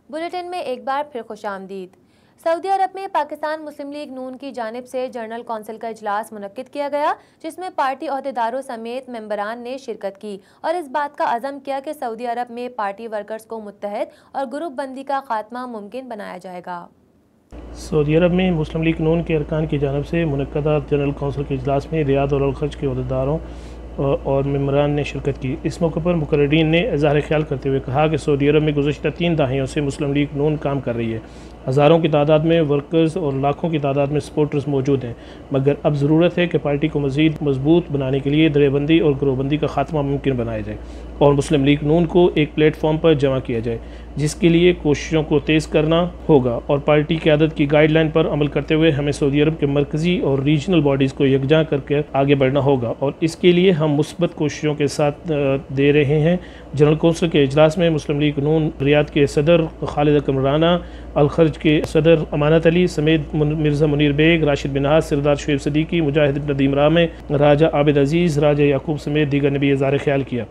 Bulletin میں ایک بار پھر خوش آمدید۔ سعودی عرب میں پاکستان مسلم لیگ نون کی جانب سے جنرل کونسل کا اجلاس منعقد کیا گیا، جس میں پارٹی عہدیداروں سمیت ممبران نے شرکت کی اور اس بات کا عزم کیا کہ سعودی عرب میں پارٹی ورکرز کو متحد اور گروپ بندی کا خاتمہ ممکن بنایا جائے گا۔ سعودی عرب میں مسلم لیگ نون کے ارکان کی جانب سے منعقدہ جنرل کونسل کے اجلاس میں ریاض اور الخرج کے عہدیداروں اور ممبران نے شرکت کی۔ اس موقع پر مقررین نے اظہار خیال کرتے ہوئے کہا کہ سعودی عرب میں گزشتہ 3 دہائیوں سے مسلم لیگ نون کام کر رہی ہے۔ ہزاروں کی تعداد میں ورکرز اور لاکھوں کی تعداد میں سپورٹرز موجود ہیں، مگر اب ضرورت ہے کہ پارٹی کو مزید مضبوط بنانے کے لیے درے بندی اور گروہ بندی کا خاتمہ ممکن بنایا جائے اور مسلم لیگ نون کو ایک پلیٹ فارم پر جمع کیا جائے، جس کے لیے کوششوں کو تیز کرنا ہوگا اور پارٹی قیادت کی گائیڈ لائن پر عمل کرتے ہوئے ہمیں سعودی عرب کے مرکزی اور ریجنل باڈیز کو یکجا کر کے آگے بڑھنا ہوگا اور اس کے لیے ہم مثبت کوششوں کے ساتھ دے رہے ہیں۔ جنرل کونسل کے اجلاس میں مسلم لیگ نون ریاض کے صدر خالد اکرم رانا، الخرج کے صدر امانت علی سمیت مرزا منیر بیگ، راشد بن ناز، سردار شعیب صدیقی، مجاہد ندیم رامے، راجہ عابد عزیز، راجہ یعقوب سمیت دیگر نے بھی اظہار خیال کیا۔